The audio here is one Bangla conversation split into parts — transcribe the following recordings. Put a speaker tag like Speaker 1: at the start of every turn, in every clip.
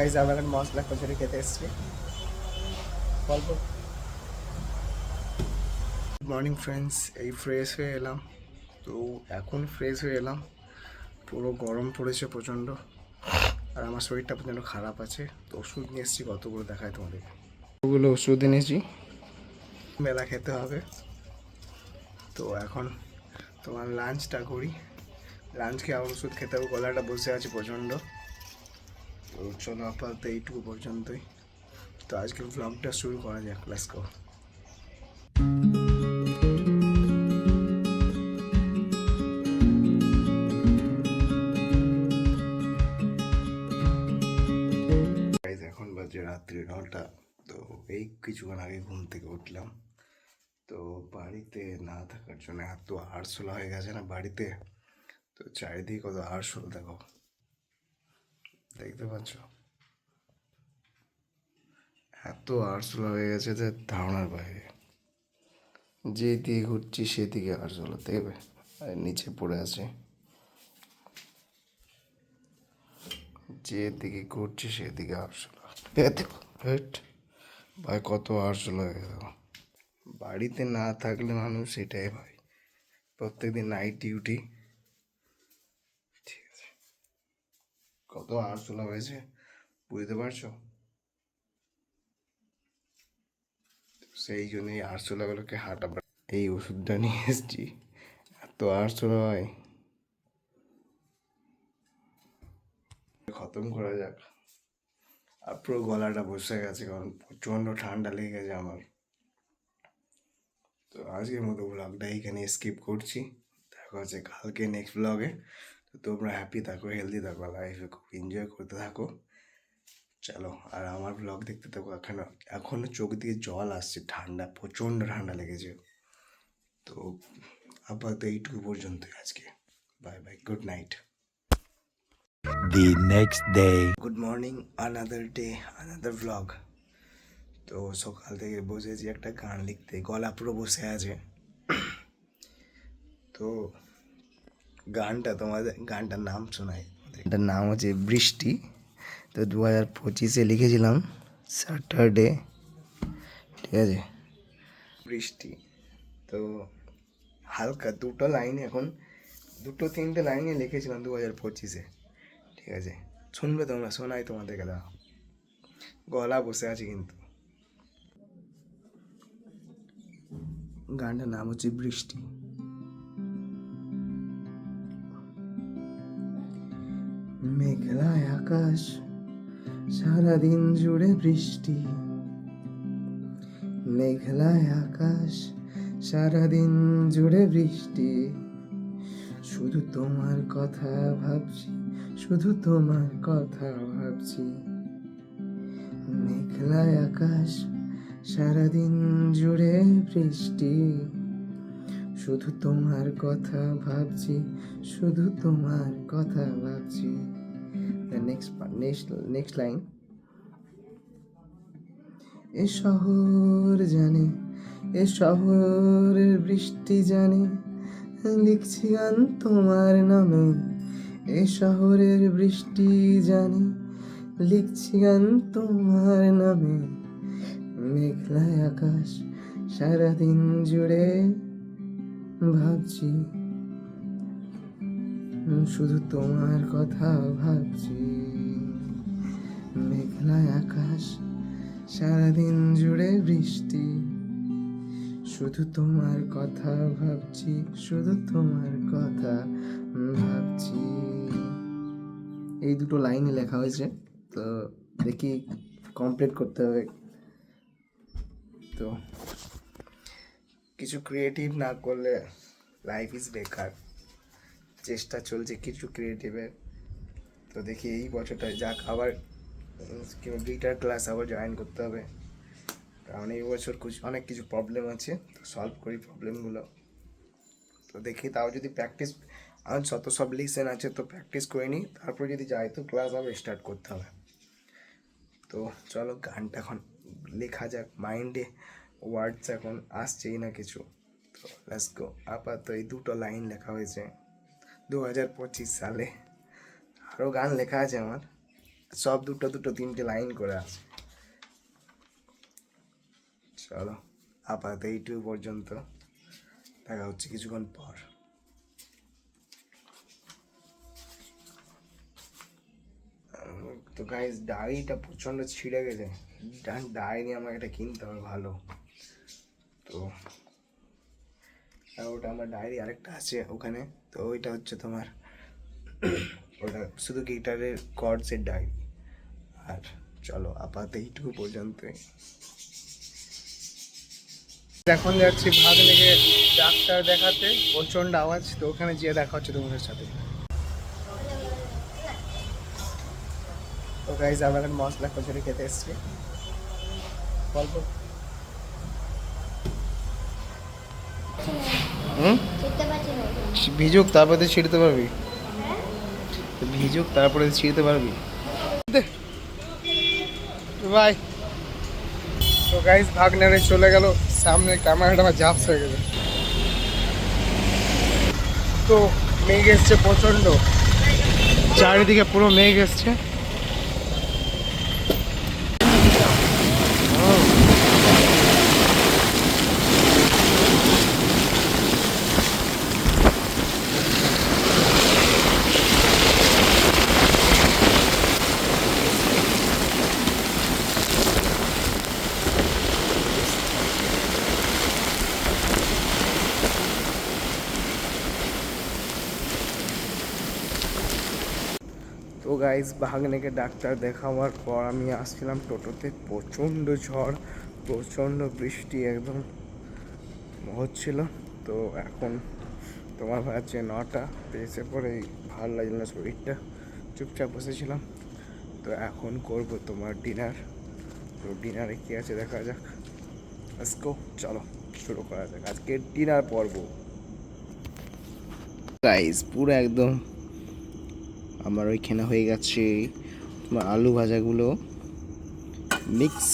Speaker 1: গাইজ আমরা এখন মশলা কচুরি খেতে এসেছি। অল্প গুড মর্নিং ফ্রেন্ডস, এই ফ্রেশ হয়ে এলাম। তো এখন ফ্রেশ হয়ে এলাম, পুরো গরম পড়েছে প্রচণ্ড, আর আমার শরীরটা প্রচণ্ড খারাপ আছে। তো ওষুধ নিয়ে এসেছি, কতগুলো দেখায় তোমাদেরকে। ওগুলো ওষুধ এনেছি, মেলা খেতে হবে। তো এখন তোমার লাঞ্চটা করি, লাঞ্চ খেয়ে আবার ওষুধ খেতে হবে, গলাটা বসে আছে প্রচণ্ড। তো চলো আপাতত এইটুকু পর্যন্তই। তো আজকের ব্লগটা শুরু করা যাক, লেটস গো। এখন বাজে রাত্রি 9টা। তো এই কিছুক্ষণ আগে ঘুম থেকে উঠলাম। তো বাড়িতে না থাকার জন্য এত আরশোলা হয়ে গেছে না বাড়িতে। তো চারিদিকে কত আরশোলা দেখো, দেখতে পাচ্ছ? এত আরশোলা হয়ে গেছে যে ধারণার বাইরে। যেদিকে ঘুরছি সেদিকে আরশোলা, দেখবে? আর নিচে পড়ে আছে, যেদিকে ঘুরছি সেদিকে আরশোলা। দেখো হেট ভাই, কত আরশোলা হয়ে গেল। বাড়িতে না থাকলে মানুষ সেটাই ভাই, প্রত্যেকদিন নাইট ডিউটি, ঠিক আছে, কত আরশোলা হয়েছে বুঝতে পারছো? সেই জন্যই আরশোলাগুলোকে হাঁটাবার এই ওষুধটা নিয়ে এসেছি। এত আরশোলা হয়, খতম করা যাক। আর পুরো গলাটা বসে গেছে, কারণ প্রচণ্ড ঠান্ডা লেগে গেছে আমার। তো আজকের মতো ব্লগটা এইখানে স্কিপ করছি, দেখা হচ্ছে কালকে নেক্সট ব্লগে। তো তোমরা হ্যাপি থাকো, হেলদি থাকো, লাইফে খুব এনজয় করতে থাকো। চলো, আর আমার ব্লগ দেখতে থাকো। এখনো চোখ দিয়ে জল আসছে, ঠান্ডা, প্রচণ্ড ঠান্ডা লেগেছে। তো আপাতত এইটুকু পর্যন্তই আজকে। Bye bye, good night.
Speaker 2: The next day.
Speaker 1: Good morning, another day, another blog. তো সকাল থেকে বসেছি একটা গান লিখতে, গলা পুরো বসে আছে। তো গানটার নাম শোনাই, এটার নাম হচ্ছে বৃষ্টি। তো 2025-এ লিখেছিলাম, স্যাটারডে, ঠিক আছে, বৃষ্টি। তো হালকা দুটো লাইন, এখন দুটো তিনটে লাইনে লিখেছিলাম 2025-এ, ঠিক আছে। শুনবে তোমরা, শোনাই তোমাদেরকে, দাও, গলা বসে আছে কিন্তু। গানটার নাম হচ্ছে বৃষ্টি। মেঘলায় আকাশ, সারাদিন জুড়ে বৃষ্টি। মেঘলায় আকাশ, সারাদিন জুড়ে বৃষ্টি। শুধু তোমার কথা ভাবছি, শুধু তোমার কথা ভাবছি। মেঘলায় আকাশ, সারাদিন জুড়ে বৃষ্টি। শুধু তোমার কথা ভাবছি, শুধু তোমার কথা ভাবছি। Next line. এ শহর জানে, এ শহরের বৃষ্টি জানে, লিখছি গান তোমার নামে। এ শহরের বৃষ্টি জানে, লিখছি গান তোমার নামে। মেঘলায় আকাশ, সারাদিন জুড়ে ভাবছি, শুধু তোমার কথা ভাবছি। মেঘলায় আকাশ, সারাদিন জুড়ে বৃষ্টি। শুধু তোমার কথা ভাবছি, শুধু তোমার কথা ভাবছি। এই দুটো লাইনই লেখা হয়েছে, তো দেখি কমপ্লিট করতে হবে। তো কিছু ক্রিয়েটিভ না করলে লাইফ ইজ বেকার। চেষ্টা চলছে কিছু ক্রিয়েটিভের। তো দেখি এই বছরটা যাক, আবার গিটার ক্লাস আবার জয়েন করতে হবে, কারণ এই বছর অনেক কিছু প্রবলেম আছে, তো সলভ করি প্রবলেমগুলো। তো দেখি, তাও যদি প্র্যাকটিস, আমার যত সব লিসেন আছে তো প্র্যাকটিস করে নিই, তারপর যদি যাই তো ক্লাস আবার স্টার্ট করতে হবে। তো চলো, গানটা এখন লেখা যাক, মাইন্ডে ওয়ার্ডস এখন আসছেই না কিছু। তো লেটস গো। আপাতত এই দুটো লাইন লেখা হয়েছে 2025 সালে, আরও গান লেখা আছে আমার, সব দুটো দুটো তিনটে লাইন করে আছে। চলো আপাতত এইটুকু পর্যন্ত, দেখা হচ্ছে কিছুক্ষণ পর। তো গাইস ডায়েরিটা প্রচণ্ড ছিঁড়ে গেছে, ডায়েরি আমাকে একটা কিনতে হবে ভালো। তো আর ওটা আমার ডায়েরি আরেকটা আছে ওখানে, তো ওইটা হচ্ছে তোমার ওটা শুধু গিটারের কর্ডসের ডায়েরি। আর চলো আপাতত এইটুকু পর্যন্তই। এখন যাচ্ছি ভাগ্নেকে ডাক্তার দেখাতে, প্রচণ্ড আওয়াজ, তো ওখানে যেয়ে দেখা হচ্ছে তোমাদের সাথে। তো গাইজ আমরা এখন মশলা কচুরি খেতে এসছি। গল্প ভিজুক তারপরে ছিঁড়তে পারবি, ভিজুক তারপরে ছিঁড়তে পারবি। বাই। তো গাইজ ভাগ্নারে চলে গেল, সামনে ক্যামেরাটা আমার জাপস হয়ে গেছে। তো মেঘ এসছে প্রচণ্ড, চারিদিকে পুরো মেঘ এসছে। তো গাইজ ভাগ্নেকে ডাক্তার দেখাবার পর আমি আসছিলাম টোটোতে, প্রচণ্ড ঝড়, প্রচণ্ড বৃষ্টি একদম হচ্ছিল। তো এখন তোমার হচ্ছে 9টা, তো এসে পরে ভালো লাগলো না শরীরটা, চুপচাপ বসেছিলাম। তো এখন করব তোমার ডিনার। তো ডিনারে কী আছে দেখা যাক, আজকেও চলো শুরু করা যাক আজকে ডিনার পর্ব। গাইজ পুরো একদম আমার ওইখানে হয়ে গেছে তোমার আলু ভাজাগুলো মিক্স।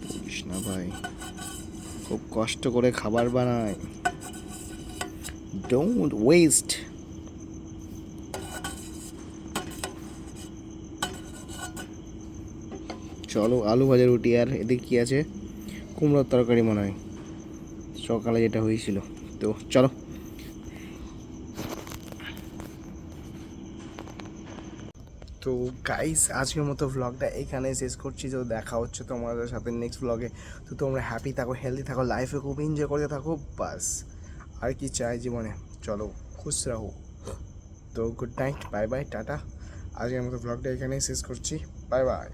Speaker 1: বলিস না ভাই, খুব কষ্ট করে খাবার বানায়, ডোন্ট ওয়েস্ট। চলো আলু ভাজা রুটি, আর এদিকে কি আছে, কুমড়োর তরকারি মনে হয় সকালে যেটা হয়েছিল। তো চলো। তো গাইস আজকের মতো ভ্লগটা এখানে শেষ করছি। তো দেখা হচ্ছে তোমাদের সাথে নেক্সট ভ্লগে। তো তোমরা হ্যাপি থাকো, হেলদি থাকো, লাইফে খুব এনজয় করতে থাকো, বাস আর কি চাই জীবনে। চলো খুশ রাহো। তো good night, bye bye, tata. আজকের মতো ভ্লগটা এখানেই শেষ করছি, বাই বাই।